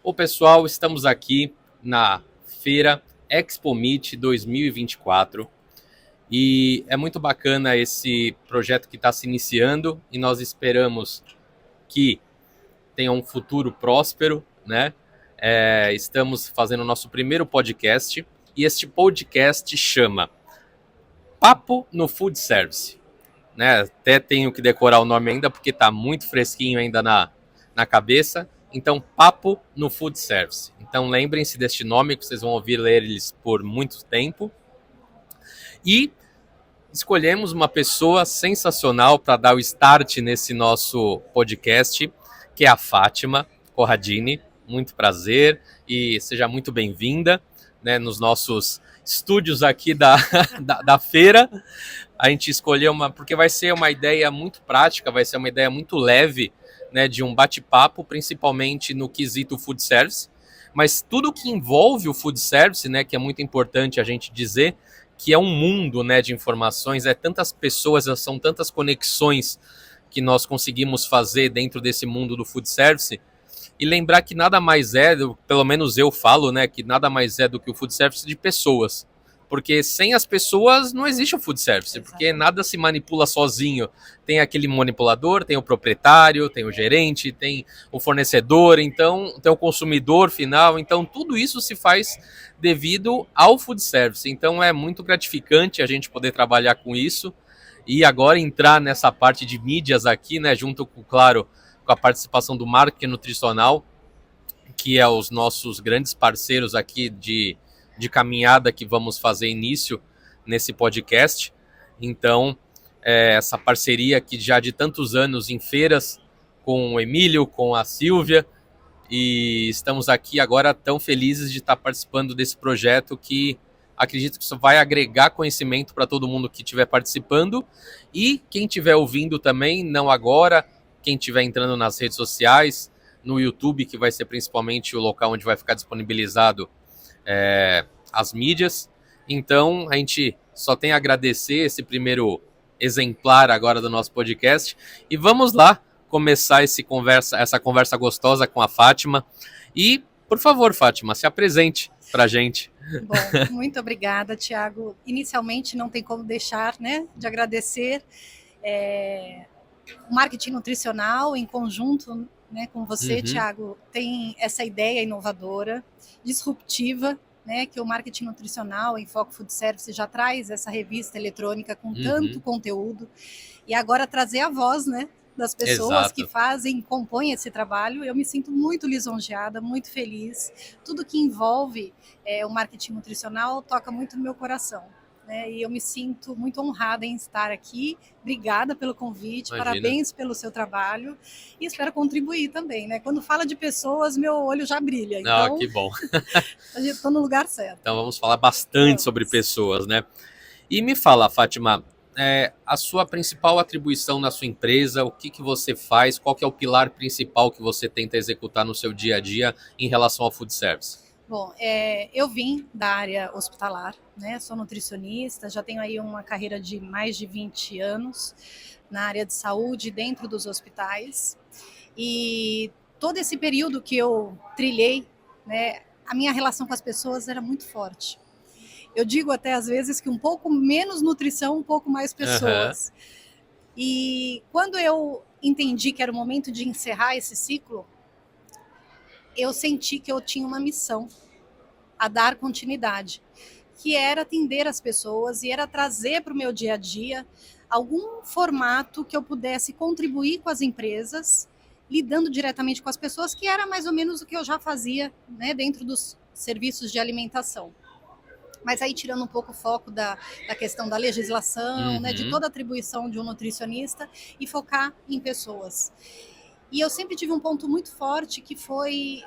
Ô pessoal, estamos aqui na feira Expo Meet 2024 e é muito bacana esse projeto que está se iniciando e nós esperamos que tenha um futuro próspero, né? Estamos fazendo o nosso primeiro podcast e este podcast chama Papo no Food Service, né? Até tenho que decorar o nome ainda porque está muito fresquinho ainda na cabeça. Então, Papo no Food Service. Então, lembrem-se deste nome, que vocês vão ouvir ler eles por muito tempo. E escolhemos uma pessoa sensacional para dar o start nesse nosso podcast, que é a Fátima Corradini. Muito prazer e seja muito bem-vinda, né, nos nossos estúdios aqui da feira. A gente escolheu porque vai ser uma ideia muito prática, vai ser uma ideia muito leve, né, de um bate-papo, principalmente no quesito food service, mas tudo que envolve o food service, né, que é muito importante a gente dizer, que é um mundo, né, de informações, tantas pessoas, são tantas conexões que nós conseguimos fazer dentro desse mundo do food service, e lembrar que nada mais pelo menos eu falo, né, que nada mais é do que o food service de pessoas. Porque sem as pessoas não existe o food service, porque nada se manipula sozinho. Tem aquele manipulador, tem o proprietário, tem o gerente, tem o fornecedor, então tem o consumidor final. Então tudo isso se faz devido ao food service. Então é muito gratificante a gente poder trabalhar com isso e agora entrar nessa parte de mídias aqui, né, junto com, claro, com a participação do marketing nutricional, que é os nossos grandes parceiros aqui de caminhada que vamos fazer início nesse podcast. Então, essa parceria aqui já de tantos anos em feiras com o Emílio, com a Silvia, e estamos aqui agora tão felizes de estar participando desse projeto que acredito que isso vai agregar conhecimento para todo mundo que estiver participando e quem estiver ouvindo também, não agora, quem estiver entrando nas redes sociais, no YouTube, que vai ser principalmente o local onde vai ficar disponibilizado as mídias. Então a gente só tem a agradecer esse primeiro exemplar agora do nosso podcast e vamos lá começar essa conversa gostosa com a Fátima. E, por favor, Fátima, se apresente para a gente. Bom, muito obrigada, Thiago. Inicialmente não tem como deixar, né, de agradecer o marketing nutricional em conjunto, né, com você, Thiago, tem essa ideia inovadora, disruptiva, né, que o marketing nutricional em Foco Food Service já traz essa revista eletrônica com tanto conteúdo, e agora trazer a voz, né, das pessoas que compõem esse trabalho. Eu me sinto muito lisonjeada, muito feliz. Tudo que envolve o marketing nutricional toca muito no meu coração, né, e eu me sinto muito honrada em estar aqui. Obrigada pelo convite, Imagina. Parabéns pelo seu trabalho e espero contribuir também, né? Quando fala de pessoas, meu olho já brilha. Então, que bom. Estou no lugar certo. Então vamos falar bastante sobre pessoas, né? E me fala, Fátima, a sua principal atribuição na sua empresa, o que você faz, qual que é o pilar principal que você tenta executar no seu dia a dia em relação ao food service? Bom, eu vim da área hospitalar, né? Sou nutricionista, já tenho aí uma carreira de mais de 20 anos na área de saúde dentro dos hospitais. E todo esse período que eu trilhei, né, a minha relação com as pessoas era muito forte. Eu digo até às vezes que um pouco menos nutrição, um pouco mais pessoas. E quando eu entendi que era o momento de encerrar esse ciclo, eu senti que eu tinha uma missão a dar continuidade, que era atender as pessoas e era trazer para o meu dia a dia algum formato que eu pudesse contribuir com as empresas, lidando diretamente com as pessoas, que era mais ou menos o que eu já fazia, né, dentro dos serviços de alimentação. Mas aí tirando um pouco o foco da questão da legislação, né, de toda a atribuição de um nutricionista e focar em pessoas. E eu sempre tive um ponto muito forte que foi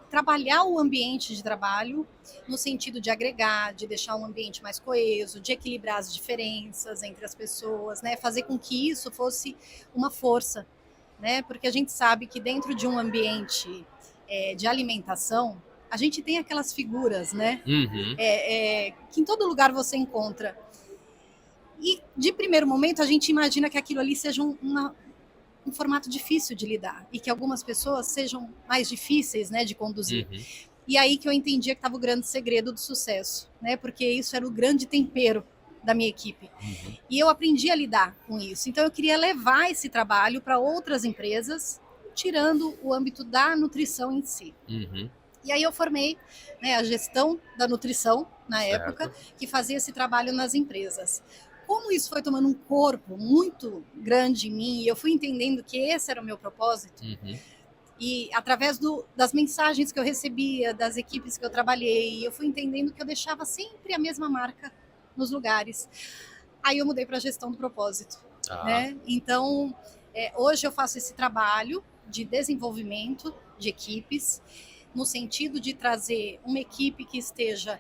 trabalhar o ambiente de trabalho no sentido de agregar, de deixar um ambiente mais coeso, de equilibrar as diferenças entre as pessoas, né, fazer com que isso fosse uma força, né, porque a gente sabe que dentro de um ambiente de alimentação, a gente tem aquelas figuras, né, que em todo lugar você encontra. E de primeiro momento a gente imagina que aquilo ali seja uma um formato difícil de lidar e que algumas pessoas sejam mais difíceis, né, de conduzir. Uhum. E aí que eu entendia que estava o grande segredo do sucesso, né, porque isso era o grande tempero da minha equipe. Uhum. E eu aprendi a lidar com isso. Então eu queria levar esse trabalho para outras empresas, tirando o âmbito da nutrição em si. Uhum. E aí eu formei, né, a gestão da nutrição na Certo. época, que fazia esse trabalho nas empresas. Como isso foi tomando um corpo muito grande em mim, e eu fui entendendo que esse era o meu propósito, Uhum. e através das mensagens que eu recebia, das equipes que eu trabalhei, eu fui entendendo que eu deixava sempre a mesma marca nos lugares. Aí eu mudei para a gestão do propósito. Né? Então, hoje eu faço esse trabalho de desenvolvimento de equipes, no sentido de trazer uma equipe que esteja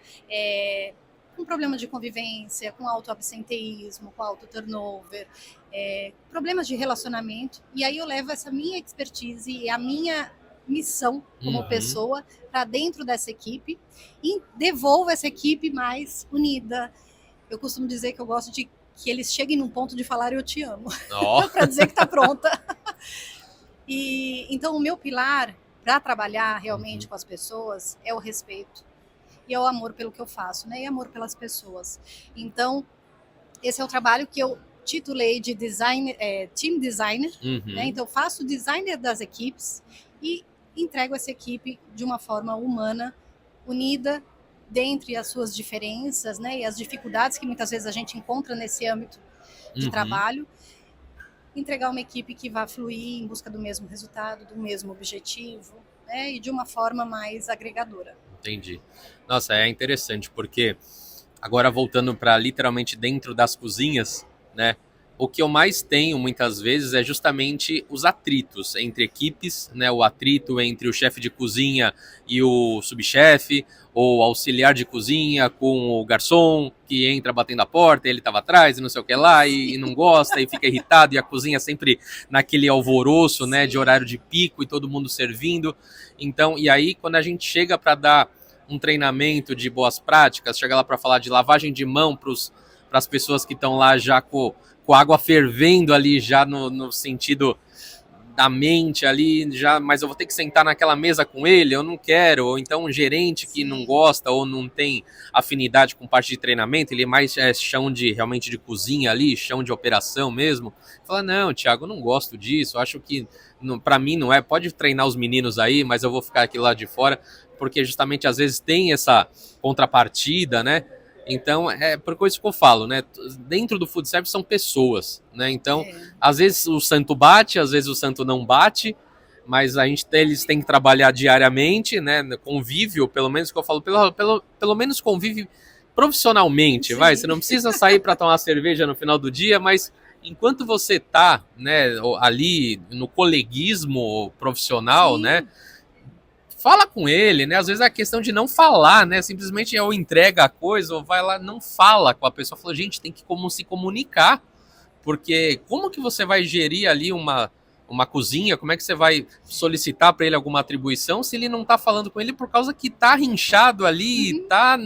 com problema de convivência, com alto absenteísmo, com alto turnover, problemas de relacionamento, e aí eu levo essa minha expertise e a minha missão como pessoa para dentro dessa equipe e devolvo essa equipe mais unida. Eu costumo dizer que eu gosto de que eles cheguem num ponto de falar eu te amo, para dizer que está pronta. E então o meu pilar para trabalhar realmente com as pessoas é o respeito e é o amor pelo que eu faço, né? E amor pelas pessoas. Então esse é o trabalho que eu titulei de team designer, né? Então eu faço o designer das equipes e entrego essa equipe de uma forma humana, unida, dentre as suas diferenças, né, e as dificuldades que muitas vezes a gente encontra nesse âmbito de trabalho, entregar uma equipe que vá fluir em busca do mesmo resultado, do mesmo objetivo, né, e de uma forma mais agregadora. Entendi. Nossa, é interessante, porque agora voltando para literalmente dentro das cozinhas, né, o que eu mais tenho muitas vezes é justamente os atritos entre equipes, né? O atrito entre o chefe de cozinha e o subchefe, ou auxiliar de cozinha com o garçom que entra batendo a porta, ele estava atrás e não sei o que lá, e não gosta, e fica irritado, e a cozinha sempre naquele alvoroço, né? De horário de pico e todo mundo servindo. Então, e aí quando a gente chega para dar um treinamento de boas práticas, chega lá para falar de lavagem de mão para as pessoas que estão lá já com água fervendo ali já no sentido da mente ali, já, mas eu vou ter que sentar naquela mesa com ele, eu não quero, ou então um gerente que não gosta ou não tem afinidade com parte de treinamento, ele é mais chão de realmente de cozinha ali, chão de operação mesmo, fala, não, Thiago, eu não gosto disso, acho que para mim não é, pode treinar os meninos aí, mas eu vou ficar aqui lá de fora, porque justamente às vezes tem essa contrapartida, né? Então, é por coisa que eu falo, né? Dentro do food service são pessoas, né? Então, às vezes o santo bate, às vezes o santo não bate, mas eles têm que trabalhar diariamente, né? Convívio, pelo menos que eu falo, pelo menos convive profissionalmente, vai. Você não precisa sair para tomar cerveja no final do dia, mas enquanto você tá, né, ali no coleguismo profissional, né? Fala com ele, né? Às vezes é a questão de não falar, né? Simplesmente ou entrega a coisa ou vai lá, não fala com a pessoa. Fala, gente, tem que se comunicar. Porque como que você vai gerir ali uma cozinha? Como é que você vai solicitar para ele alguma atribuição se ele não tá falando com ele por causa que tá rinchado ali, tá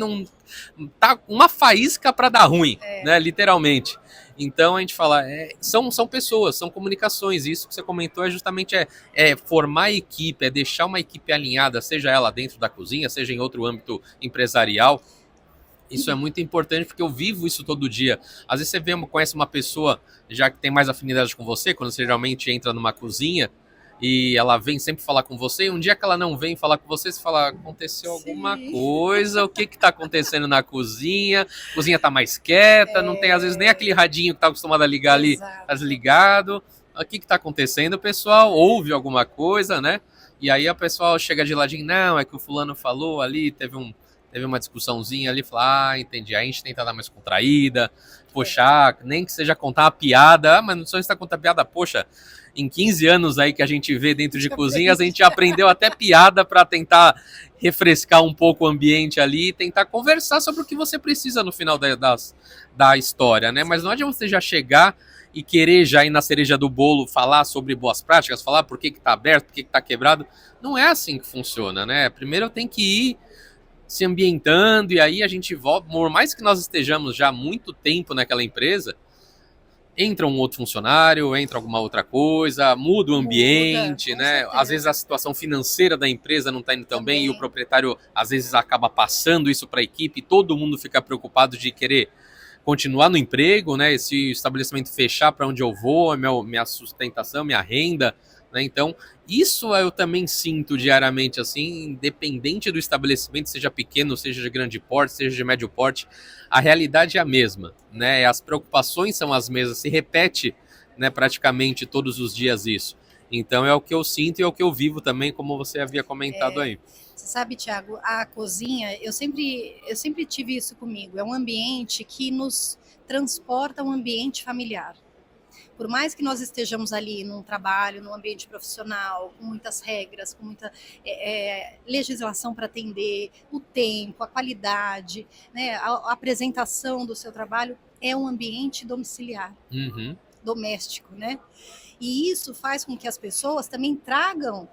uma faísca para dar ruim, né? Literalmente. Então a gente fala, são pessoas, são comunicações. Isso que você comentou é justamente formar a equipe, é deixar uma equipe alinhada, seja ela dentro da cozinha, seja em outro âmbito empresarial. Isso é muito importante porque eu vivo isso todo dia. Às vezes você conhece uma pessoa já que tem mais afinidade com você, quando você geralmente entra numa cozinha e ela vem sempre falar com você, e um dia que ela não vem falar com você, você fala, aconteceu alguma coisa, o que está acontecendo na cozinha? A cozinha está mais quieta, não tem às vezes nem aquele radinho que está acostumado a ligar ali, está desligado. O que está acontecendo, pessoal? Houve alguma coisa, né? E aí a pessoa chega de ladinho, não, é que o fulano falou ali, teve uma discussãozinha ali, fala, entendi, aí a gente tenta dar mais contraída, poxa, nem que seja contar uma piada, mas não só está contando piada, poxa, em 15 anos aí que a gente vê dentro de cozinhas, a gente aprendeu até piada para tentar refrescar um pouco o ambiente ali e tentar conversar sobre o que você precisa no final da história, né? Mas não adianta você já chegar e querer já ir na cereja do bolo falar sobre boas práticas, falar por que tá aberto, por que tá quebrado. Não é assim que funciona, né? Primeiro eu tenho que ir se ambientando e aí a gente volta, por mais que nós estejamos já há muito tempo naquela empresa, entra um outro funcionário, entra alguma outra coisa, muda o ambiente, Muda, com né? certeza. Às vezes a situação financeira da empresa não está indo tão bem e o Também. proprietário às vezes acaba passando isso para a equipe e todo mundo fica preocupado de querer continuar no emprego, né? Se o estabelecimento fechar, para onde eu vou, minha sustentação, minha renda, né? Então, isso eu também sinto diariamente, assim, independente do estabelecimento, seja pequeno, seja de grande porte, seja de médio porte, a realidade é a mesma, né? As preocupações são as mesmas, se repete, né, praticamente todos os dias isso. Então é o que eu sinto e é o que eu vivo também, como você havia comentado aí. Você sabe, Thiago, a cozinha, eu sempre tive isso comigo. É um ambiente que nos transporta a um ambiente familiar. Por mais que nós estejamos ali num trabalho, num ambiente profissional, com muitas regras, com muita legislação para atender, o tempo, a qualidade, né, a apresentação do seu trabalho, é um ambiente domiciliar, doméstico, né? E isso faz com que as pessoas também tragam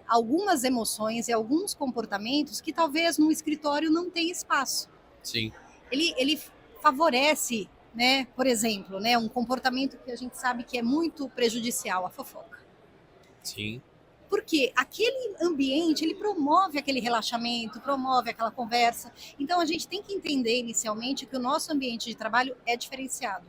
algumas emoções e alguns comportamentos que talvez no escritório não tenha espaço. Sim. Ele favorece, né, por exemplo, né, um comportamento que a gente sabe que é muito prejudicial, a fofoca. Sim. Porque aquele ambiente, ele promove aquele relaxamento, promove aquela conversa. Então a gente tem que entender inicialmente que o nosso ambiente de trabalho é diferenciado.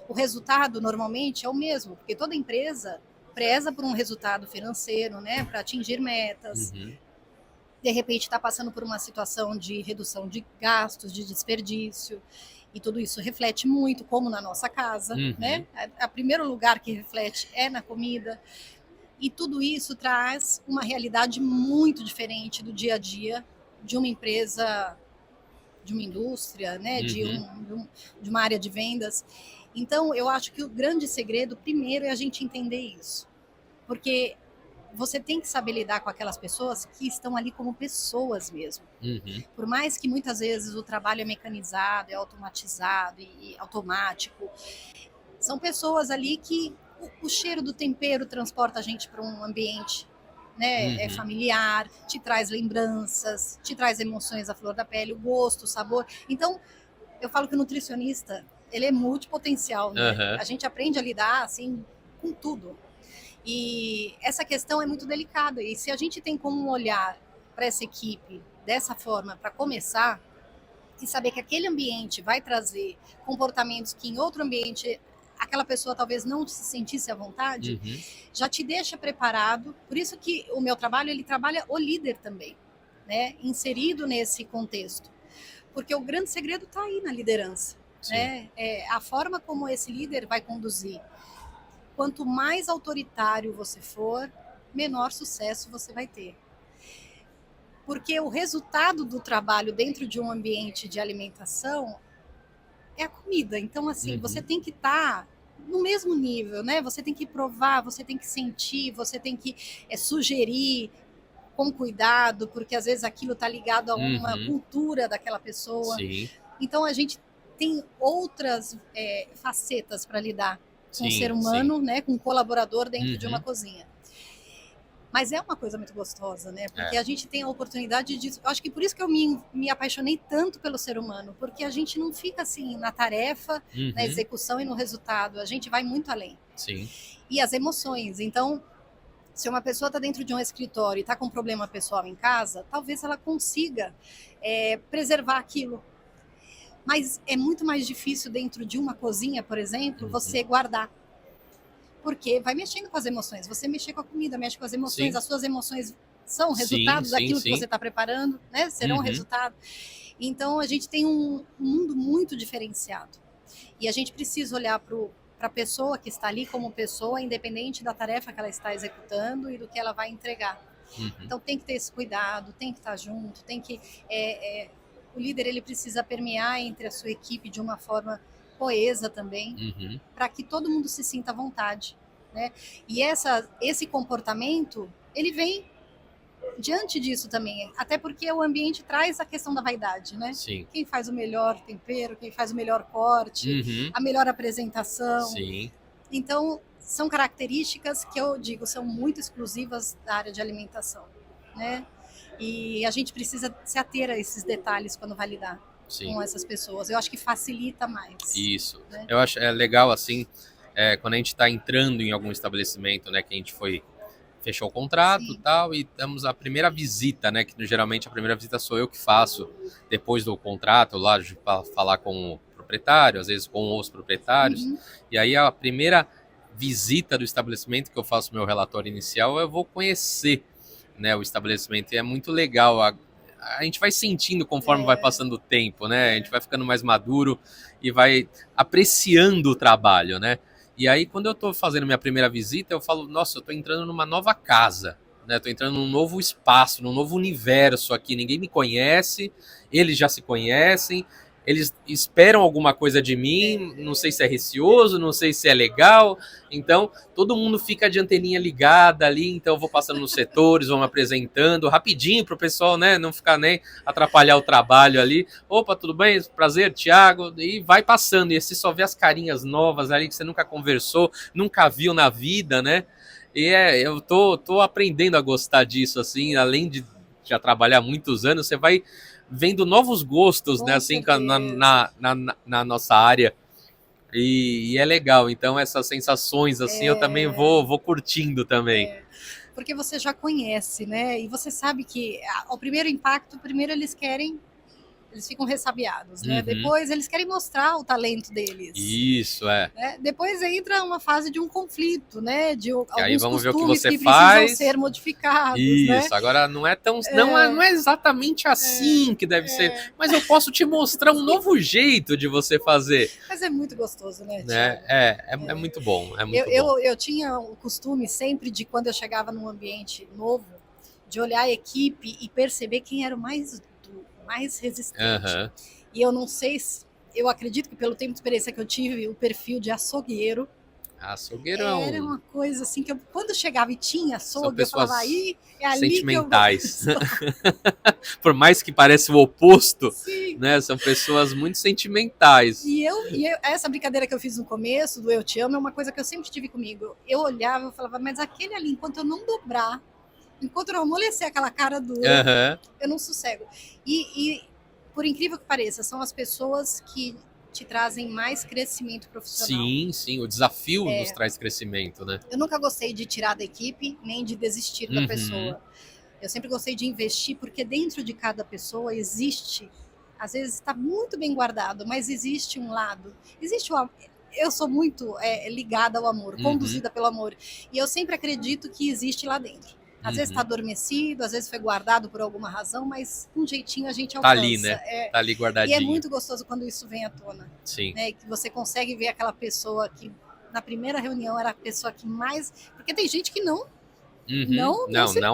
O resultado normalmente é o mesmo, porque toda empresa preza por um resultado financeiro, né, para atingir metas. De repente está passando por uma situação de redução de gastos, de desperdício, e tudo isso reflete muito, como na nossa casa, né? O primeiro lugar que reflete é na comida, e tudo isso traz uma realidade muito diferente do dia a dia de uma empresa, de uma indústria, né? De uma área de vendas. Então, eu acho que o grande segredo, primeiro, é a gente entender isso. Porque você tem que saber lidar com aquelas pessoas que estão ali como pessoas mesmo. Por mais que muitas vezes o trabalho é mecanizado, é automatizado e automático, são pessoas ali que o cheiro do tempero transporta a gente para um ambiente, né, familiar, te traz lembranças, te traz emoções à flor da pele, o gosto, o sabor. Então, eu falo que o nutricionista, ele é multipotencial, né? A gente aprende a lidar, assim, com tudo. E essa questão é muito delicada. E se a gente tem como olhar para essa equipe dessa forma, para começar, e saber que aquele ambiente vai trazer comportamentos que em outro ambiente aquela pessoa talvez não se sentisse à vontade, já te deixa preparado. Por isso que o meu trabalho, ele trabalha o líder também, né? Inserido nesse contexto. Porque o grande segredo está aí na liderança. Né? É a forma como esse líder vai conduzir. Quanto mais autoritário você for, menor sucesso você vai ter. Porque o resultado do trabalho dentro de um ambiente de alimentação é a comida. Então, assim, você tem que estar no mesmo nível, né? Você tem que provar, você tem que sentir, você tem que sugerir com cuidado, porque às vezes aquilo está ligado a uma cultura daquela pessoa. Então, a gente tem outras facetas para lidar com o ser humano, né, com um colaborador dentro de uma cozinha. Mas é uma coisa muito gostosa, né? Porque a gente tem a oportunidade de... Eu acho que por isso que eu me apaixonei tanto pelo ser humano, porque a gente não fica assim na tarefa, na execução e no resultado. A gente vai muito além. E as emoções. Então, se uma pessoa está dentro de um escritório e está com um problema pessoal em casa, talvez ela consiga preservar aquilo. Mas é muito mais difícil dentro de uma cozinha, por exemplo, você guardar. Porque vai mexendo com as emoções. Você mexer com a comida, mexe com as emoções. As suas emoções são resultado daquilo que você está preparando, né? Serão resultado. Então, a gente tem um mundo muito diferenciado. E a gente precisa olhar para a pessoa que está ali como pessoa, independente da tarefa que ela está executando e do que ela vai entregar. Então, tem que ter esse cuidado, tem que estar junto, tem que... o líder, ele precisa permear entre a sua equipe de uma forma coesa também, para que todo mundo se sinta à vontade, né? E esse comportamento, ele vem diante disso também, até porque o ambiente traz a questão da vaidade, né? Quem faz o melhor tempero, quem faz o melhor corte, a melhor apresentação. Então, são características que eu digo, são muito exclusivas da área de alimentação, né? E a gente precisa se ater a esses detalhes quando vai lidar. Sim. com essas pessoas. Eu acho que facilita mais. Isso. Né? Eu acho legal, assim, quando a gente está entrando em algum estabelecimento, né, que a gente fechou o contrato e tal, e temos a primeira visita, né, que geralmente a primeira visita sou eu que faço depois do contrato, lá para falar com o proprietário, às vezes com os proprietários, e aí a primeira visita do estabelecimento que eu faço meu relatório inicial, eu vou conhecer, né, o estabelecimento, e é muito legal, a gente vai sentindo conforme vai passando o tempo, né, a gente vai ficando mais maduro e vai apreciando o trabalho, né. E aí, quando eu tô fazendo minha primeira visita, eu falo, nossa, eu tô entrando numa nova casa, né? Tô entrando num novo espaço, num novo universo aqui. Ninguém me conhece, eles já se conhecem, eles esperam alguma coisa de mim, não sei se é receoso, não sei se é legal. Então, todo mundo fica de anteninha ligada ali, então eu vou passando nos setores, vou me apresentando rapidinho pro pessoal, né, não ficar nem atrapalhar o trabalho ali. Opa, tudo bem? Prazer, Thiago. E vai passando, e você só vê as carinhas novas ali que você nunca conversou, nunca viu na vida, né? E eu tô aprendendo a gostar disso, assim, além de já trabalhar muitos anos, você vai vendo novos gostos, né, assim, na nossa área. E é legal, então essas sensações, assim, eu também vou curtindo também. Porque você já conhece, né? E você sabe que o primeiro impacto, primeiro eles ficam ressabiados, né? Depois eles querem mostrar o talento deles. Isso, né? Depois entra uma fase de um conflito, né? De aí alguns vamos ver o que costumes você que faz. precisam ser modificados. Isso, né? agora não é tão. Não é exatamente assim que deve ser. Mas eu posso te mostrar um novo jeito de você fazer. Mas é muito gostoso, né, Thiago? É muito bom. É muito bom. Eu tinha o costume sempre de, quando eu chegava num ambiente novo, de olhar a equipe e perceber quem era o mais resistente. E eu não sei, eu acredito que pelo tempo de experiência que eu tive, o perfil de açougueiro era uma coisa assim, que quando chegava e tinha açougue, eu falava, aí é ali sentimentais. Que eu Por mais que pareça o oposto, Sim. né, são pessoas muito sentimentais. E essa brincadeira que eu fiz no começo, do Eu Te Amo, é uma coisa que eu sempre tive comigo. Eu olhava e falava, mas aquele ali, enquanto eu não dobrar, enquanto eu não amolecer aquela cara dura, eu não sossego. E, por incrível que pareça, são as pessoas que te trazem mais crescimento profissional. Sim, o desafio nos traz crescimento, né? Eu nunca gostei de tirar da equipe, nem de desistir da pessoa. Eu sempre gostei de investir, porque dentro de cada pessoa existe, às vezes está muito bem guardado, mas existe um lado, eu sou muito ligada ao amor, conduzida pelo amor, e eu sempre acredito que existe lá dentro. Às vezes está adormecido, às vezes foi guardado por alguma razão, mas um jeitinho a gente alcança. Tá ali, né? Tá ali guardadinho. E é muito gostoso quando isso vem à tona. Sim. Né? Que você consegue ver aquela pessoa que na primeira reunião era a pessoa que mais... Porque tem gente que não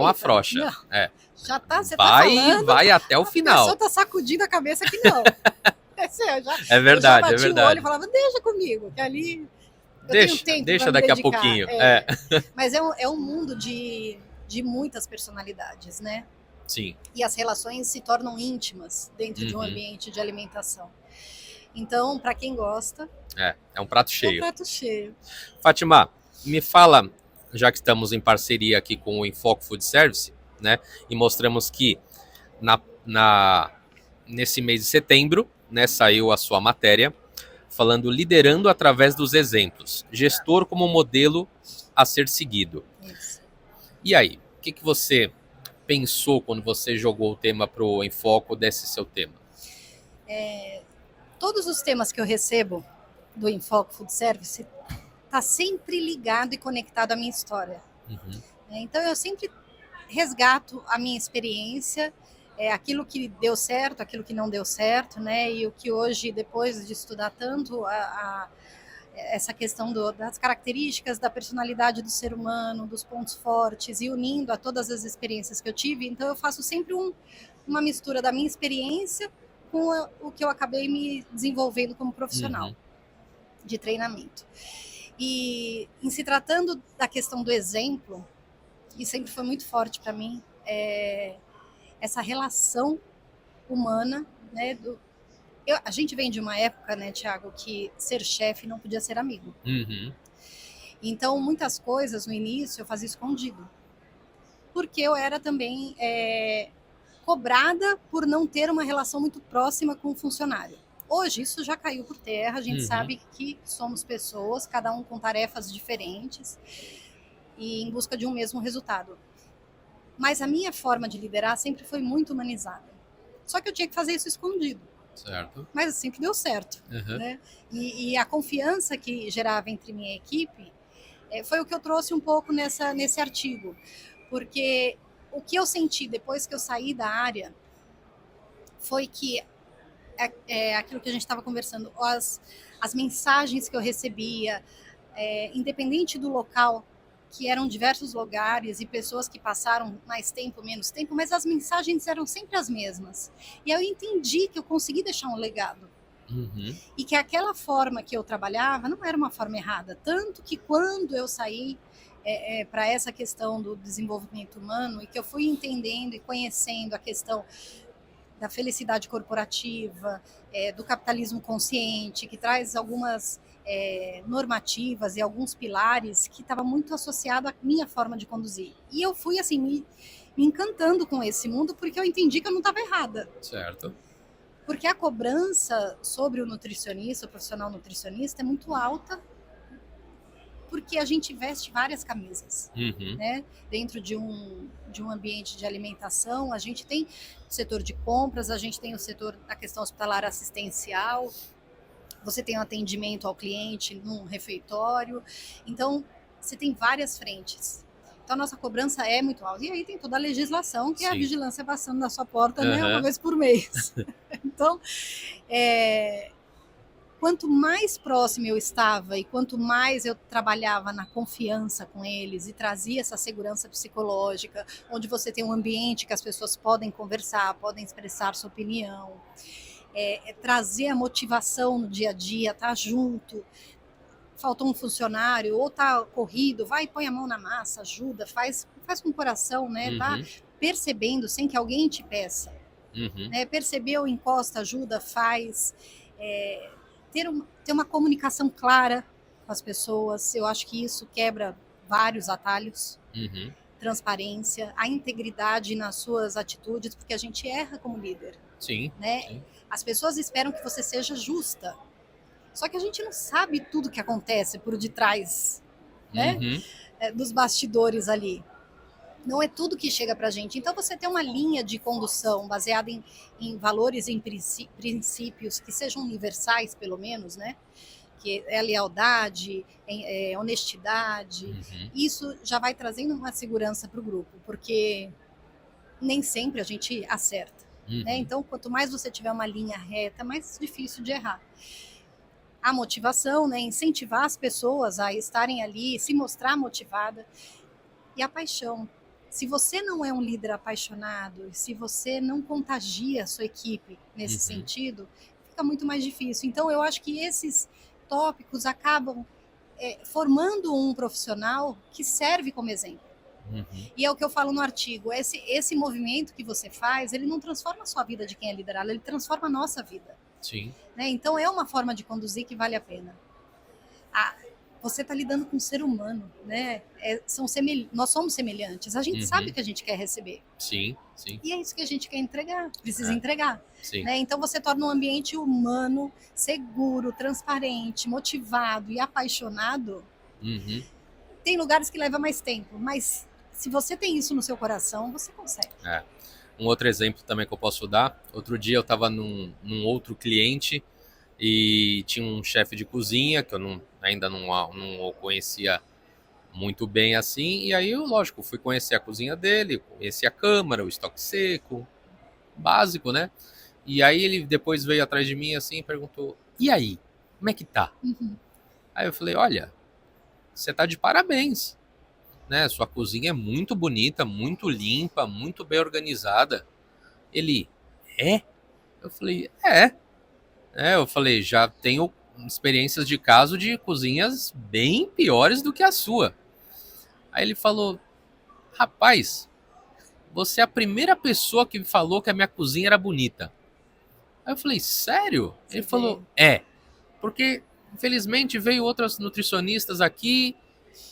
afrouxa. Não. Já tá, você vai até o final. A pessoa tá sacudindo a cabeça que não. É verdade, eu já bati o olho e falava, deixa comigo, que ali deixa daqui a pouquinho. Mas é um mundo de muitas personalidades, né? Sim. E as relações se tornam íntimas dentro de um ambiente de alimentação. Então, para quem gosta... É um prato cheio. É um prato cheio. Fátima, me fala, já que estamos em parceria aqui com o Enfoque Food Service, né? E mostramos que nesse mês de setembro, né, saiu a sua matéria falando liderando através dos exemplos, gestor como modelo a ser seguido. Isso. E aí, o que você pensou quando você jogou o tema para o Enfoque desse seu tema? Todos os temas que eu recebo do Enfoque Food Service está sempre ligado e conectado à minha história. Então eu sempre resgato a minha experiência, aquilo que deu certo, aquilo que não deu certo, né? E o que hoje, depois de estudar tanto essa questão das características da personalidade do ser humano, dos pontos fortes, e unindo a todas as experiências que eu tive, então eu faço sempre uma mistura da minha experiência com o que eu acabei me desenvolvendo como profissional de treinamento. E em se tratando da questão do exemplo, e sempre foi muito forte para mim, essa relação humana, né? A gente vem de uma época, né, Thiago, que ser chefe não podia ser amigo. Então, muitas coisas no início eu fazia escondido, porque eu era também cobrada por não ter uma relação muito próxima com o funcionário. Hoje isso já caiu por terra, a gente sabe que somos pessoas, cada um com tarefas diferentes e em busca de um mesmo resultado. Mas a minha forma de liderar sempre foi muito humanizada. Só que eu tinha que fazer isso escondido. Certo. Mas sempre deu certo. Né? E a confiança que gerava entre minha equipe foi o que eu trouxe um pouco nesse artigo. Porque o que eu senti depois que eu saí da área foi que aquilo que a gente estava conversando, as mensagens que eu recebia, independente do local, que eram diversos lugares e pessoas que passaram mais tempo, menos tempo, mas as mensagens eram sempre as mesmas. E eu entendi que eu consegui deixar um legado. E que aquela forma que eu trabalhava não era uma forma errada. Tanto que quando eu saí para essa questão do desenvolvimento humano e que eu fui entendendo e conhecendo a questão da felicidade corporativa, do capitalismo consciente, que traz algumas normativas e alguns pilares que estava muito associado à minha forma de conduzir. E eu fui assim me encantando com esse mundo porque eu entendi que eu não estava errada. Certo. Porque a cobrança sobre o nutricionista, o profissional nutricionista, é muito alta, porque a gente veste várias camisas, né? Dentro de um ambiente de alimentação, a gente tem o setor de compras, a gente tem o setor da questão hospitalar assistencial, você tem o atendimento ao cliente num refeitório, então você tem várias frentes. Então a nossa cobrança é muito alta. E aí tem toda a legislação, que é a vigilância passando na sua porta, né, uma vez por mês. Então, quanto mais próximo eu estava e quanto mais eu trabalhava na confiança com eles e trazia essa segurança psicológica, onde você tem um ambiente que as pessoas podem conversar, podem expressar sua opinião, trazer a motivação no dia a dia, estar junto. Faltou um funcionário ou tá corrido, vai, põe a mão na massa, ajuda, faz com o coração, né? Tá percebendo sem que alguém te peça. Né? Percebeu, encosta, ajuda, faz. Ter uma comunicação clara com as pessoas, eu acho que isso quebra vários atalhos. Transparência, a integridade nas suas atitudes, porque a gente erra como líder. Sim. Né? Sim. As pessoas esperam que você seja justa. Só que a gente não sabe tudo que acontece por detrás, né? Dos bastidores ali. Não é tudo que chega para a gente. Então, você tem uma linha de condução baseada em valores, em princípios que sejam universais, pelo menos, né? Que é a lealdade, honestidade. Isso já vai trazendo uma segurança para o grupo, porque nem sempre a gente acerta. Né? Então, quanto mais você tiver uma linha reta, mais difícil de errar. A motivação, né? Incentivar as pessoas a estarem ali, se mostrar motivada. E a paixão. Se você não é um líder apaixonado, se você não contagia a sua equipe nesse sentido, fica muito mais difícil. Então, eu acho que esses tópicos acabam formando um profissional que serve como exemplo. E é o que eu falo no artigo, esse movimento que você faz, ele não transforma a sua vida de quem é liderado, ele transforma a nossa vida. Sim. Né? Então é uma forma de conduzir que vale a pena. Você está lidando com um ser humano, né? Nós somos semelhantes, a gente sabe o que a gente quer receber. Sim, sim. E é isso que a gente quer entregar, precisa entregar. Sim. Né? Então você torna um ambiente humano, seguro, transparente, motivado e apaixonado. Tem lugares que levam mais tempo, mas se você tem isso no seu coração, você consegue. Um outro exemplo também que eu posso dar, outro dia eu estava num outro cliente e tinha um chefe de cozinha que eu ainda não o conhecia muito bem assim, e aí eu, lógico, fui conhecer a cozinha dele, conheci a câmara, o estoque seco, básico, né? E aí ele depois veio atrás de mim assim e perguntou, e aí, como é que tá? Aí eu falei, olha, você tá de parabéns, né? Sua cozinha é muito bonita, muito limpa, muito bem organizada. Ele, Eu falei, eu falei, já tenho experiências de caso de cozinhas bem piores do que a sua. Aí ele falou, rapaz, você é a primeira pessoa que falou que a minha cozinha era bonita. Aí eu falei, sério? Ele falou, porque infelizmente veio outras nutricionistas aqui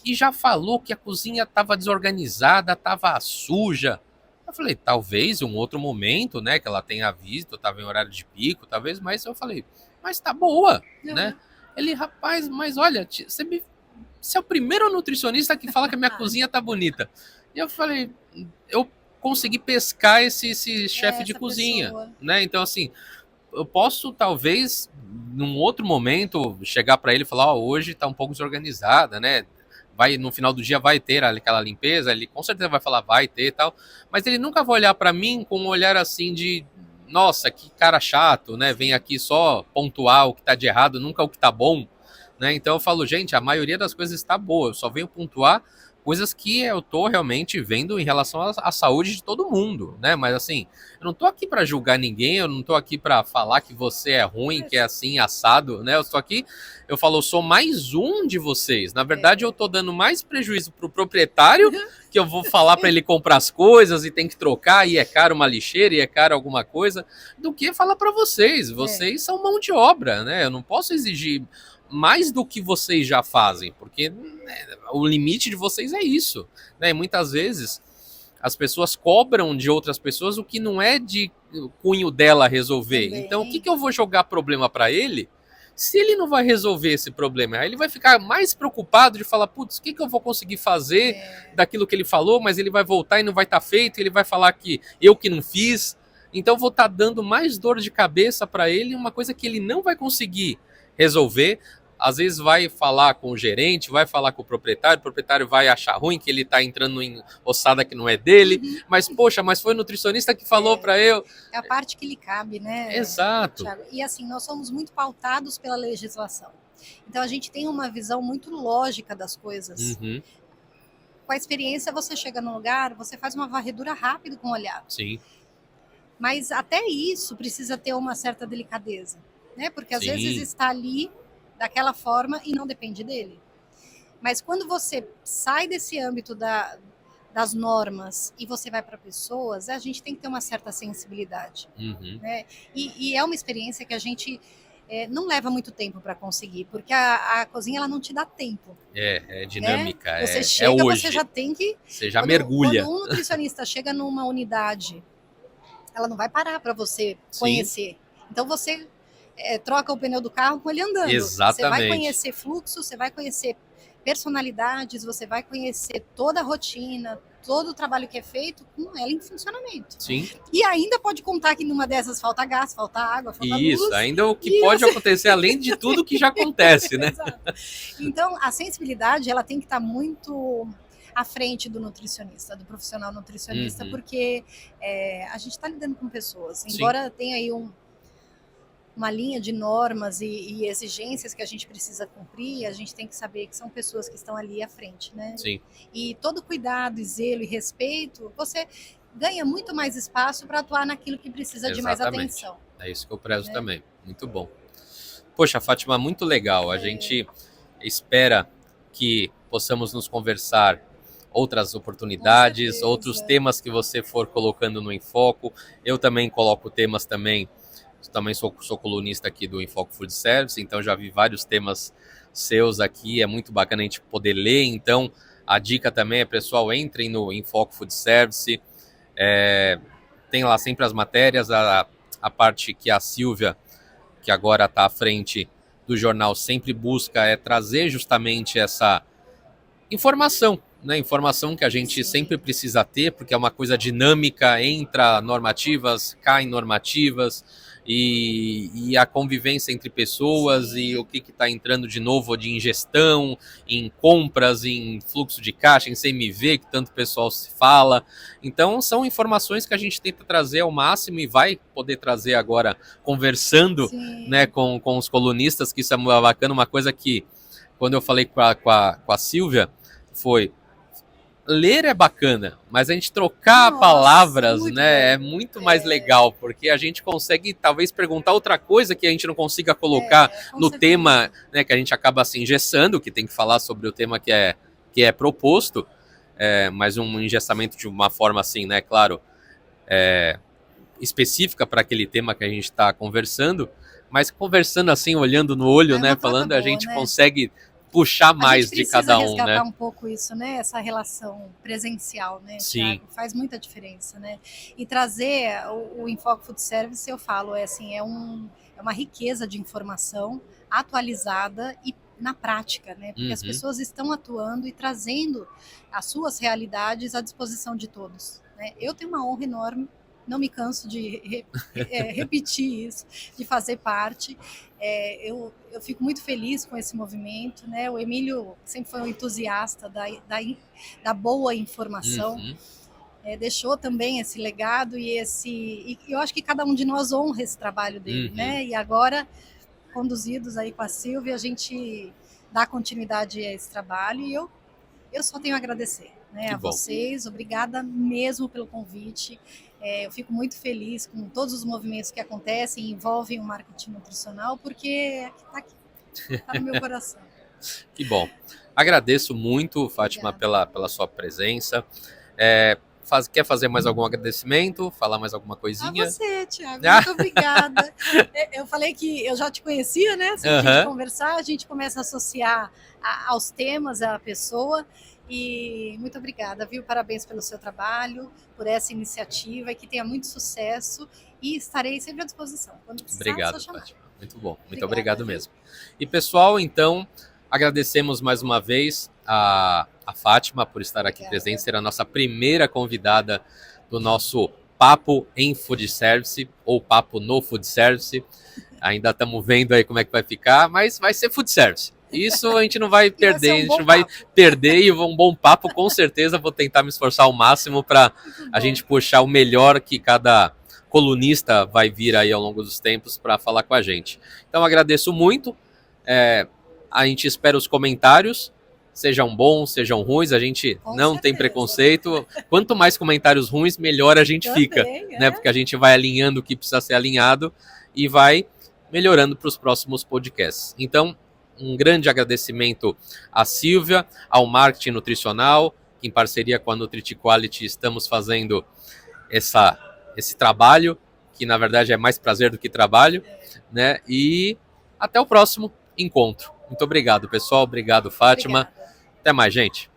e já falou que a cozinha estava desorganizada, estava suja. Eu falei, talvez um outro momento, né, que ela tenha visto, eu tava em horário de pico, talvez, mas eu falei, mas tá boa, né? Ele, rapaz, mas olha, você é o primeiro nutricionista que fala que a minha cozinha tá bonita. E eu falei, eu consegui pescar esse chefe de cozinha, né? Então, assim, eu posso, talvez, num outro momento, chegar para ele e falar, hoje tá um pouco desorganizada, né? No final do dia vai ter aquela limpeza, ele com certeza vai falar, vai ter e tal, mas ele nunca vai olhar para mim com um olhar assim de, nossa, que cara chato, né? Vem aqui só pontuar o que tá de errado, nunca o que tá bom, né? Então eu falo, gente, a maioria das coisas está boa, eu só venho pontuar coisas que eu tô realmente vendo em relação à saúde de todo mundo, né? Mas assim, eu não tô aqui para julgar ninguém, eu não tô aqui para falar que você é ruim, que é assim, assado, né? Eu tô aqui, eu falo, eu sou mais um de vocês. Na verdade, eu tô dando mais prejuízo pro proprietário, que eu vou falar para ele comprar as coisas e tem que trocar, e é caro uma lixeira, e é caro alguma coisa, do que falar para vocês. Vocês são mão de obra, né? Eu não posso exigir mais do que vocês já fazem, porque o limite de vocês é isso, né? E muitas vezes as pessoas cobram de outras pessoas o que não é de cunho dela resolver. Também. Então, o que eu vou jogar problema para ele se ele não vai resolver esse problema? Aí ele vai ficar mais preocupado de falar, putz, o que eu vou conseguir fazer daquilo que ele falou, mas ele vai voltar e não vai estar feito, e ele vai falar que eu que não fiz. Então, eu vou estar dando mais dor de cabeça para ele, uma coisa que ele não vai conseguir resolver. Às vezes vai falar com o gerente, vai falar com o proprietário vai achar ruim que ele está entrando em ossada que não é dele, mas poxa, mas foi o nutricionista que falou para eu. É a parte que lhe cabe, né? Exato. Thiago? E assim, nós somos muito pautados pela legislação. Então a gente tem uma visão muito lógica das coisas. Com a experiência, você chega num lugar, você faz uma varredura rápido com o olhar. Sim. Mas até isso precisa ter uma certa delicadeza, né? Porque às vezes está ali daquela forma e não depende dele. Mas quando você sai desse âmbito das normas e você vai para pessoas, a gente tem que ter uma certa sensibilidade. Né? E é uma experiência que a gente não leva muito tempo para conseguir, porque a cozinha ela não te dá tempo. É dinâmica. Né? Você chega, hoje. você já tem que... Você já mergulha. Quando um nutricionista chega numa unidade, ela não vai parar para você conhecer. Então você... troca o pneu do carro com ele andando. Exatamente. Você vai conhecer fluxo, você vai conhecer personalidades, você vai conhecer toda a rotina, todo o trabalho que é feito com ela em funcionamento. Sim. E ainda pode contar que numa dessas falta gás, falta água, falta luz. Isso, ainda o que pode acontecer além de tudo que já acontece, né? Exato. Então, a sensibilidade, ela tem que estar muito à frente do nutricionista, do profissional nutricionista, porque a gente está lidando com pessoas. Embora tenha aí uma linha de normas e exigências que a gente precisa cumprir, a gente tem que saber que são pessoas que estão ali à frente, né? Sim. E todo cuidado, e zelo e respeito, você ganha muito mais espaço para atuar naquilo que precisa de mais atenção. É isso que eu prezo também. Muito bom. Poxa, Fátima, muito legal. A gente espera que possamos nos conversar outras oportunidades, outros temas que você for colocando no Enfoco. Eu também coloco temas também. Também sou colunista aqui do Enfoco Food Service, então já vi vários temas seus aqui, é muito bacana a gente poder ler. Então a dica também é, pessoal, entrem no Enfoco Food Service, tem lá sempre as matérias, a parte que a Silvia, que agora está à frente do jornal, sempre busca trazer justamente essa informação, né? Informação que a gente sempre precisa ter, porque é uma coisa dinâmica, entra normativas, caem normativas, e a convivência entre pessoas e o que está entrando de novo de ingestão, em compras, em fluxo de caixa, em CMV, que tanto pessoal se fala. Então são informações que a gente tenta trazer ao máximo e vai poder trazer agora conversando, né, com os colunistas, que isso é bacana. Uma coisa que quando eu falei com a Silvia foi: ler é bacana, mas a gente trocar palavras, né, é muito mais legal, porque a gente consegue talvez perguntar outra coisa que a gente não consiga colocar no tema, né, que a gente acaba se engessando, que tem que falar sobre o tema que é proposto, mas um engessamento de uma forma assim, né, claro, específica para aquele tema que a gente está conversando, mas conversando assim, olhando no olho, né, falando, a gente consegue puxar mais de cada um, né? A gente precisa resgatar um pouco isso, né? Essa relação presencial, né, Sim. Thiago? Faz muita diferença, né? E trazer o Enfoque Food Service, eu falo, é uma riqueza de informação atualizada e na prática, né? Porque as pessoas estão atuando e trazendo as suas realidades à disposição de todos, né? Eu tenho uma honra enorme, não me canso de repetir isso, de fazer parte. Eu fico muito feliz com esse movimento, né? O Emílio sempre foi um entusiasta da boa informação. Deixou também esse legado e eu acho que cada um de nós honra esse trabalho dele, né? E agora, conduzidos aí com a Silvia, a gente dá continuidade a esse trabalho e eu só tenho a agradecer, né, a vocês. Obrigada mesmo pelo convite. Eu fico muito feliz com todos os movimentos que acontecem e envolvem o marketing nutricional, porque está no meu coração. Que bom. Agradeço muito, Fátima, pela sua presença. Quer fazer mais algum agradecimento? Falar mais alguma coisinha? A você, Thiago. Muito obrigada. Eu falei que eu já te conhecia, né? Se a gente conversar, a gente começa a associar aos temas, à pessoa. E muito obrigada, viu? Parabéns pelo seu trabalho, por essa iniciativa e que tenha muito sucesso. E estarei sempre à disposição. Quando precisar, obrigado, Fátima. Muito bom. Muito obrigado mesmo. E, pessoal, então, agradecemos mais uma vez a Fátima por estar aqui presente, ser a nossa primeira convidada do nosso Papo em Food Service, ou Papo no Food Service. Ainda estamos vendo aí como é que vai ficar, mas vai ser Food Service. Isso a gente não vai perder, a gente não vai perder, e um bom papo, com certeza. Vou tentar me esforçar ao máximo para a gente puxar o melhor que cada colunista vai vir aí ao longo dos tempos para falar com a gente. Então agradeço muito, a gente espera os comentários, sejam bons, sejam ruins, a gente não tem preconceito. Quanto mais comentários ruins, melhor a gente fica, né? Porque a gente vai alinhando o que precisa ser alinhado e vai melhorando para os próximos podcasts. Então, um grande agradecimento à Silvia, ao Marketing Nutricional, que em parceria com a NutriQuality estamos fazendo esse trabalho, que na verdade é mais prazer do que trabalho, né? E até o próximo encontro. Muito obrigado, pessoal. Obrigado, Fátima. Obrigada. Até mais, gente.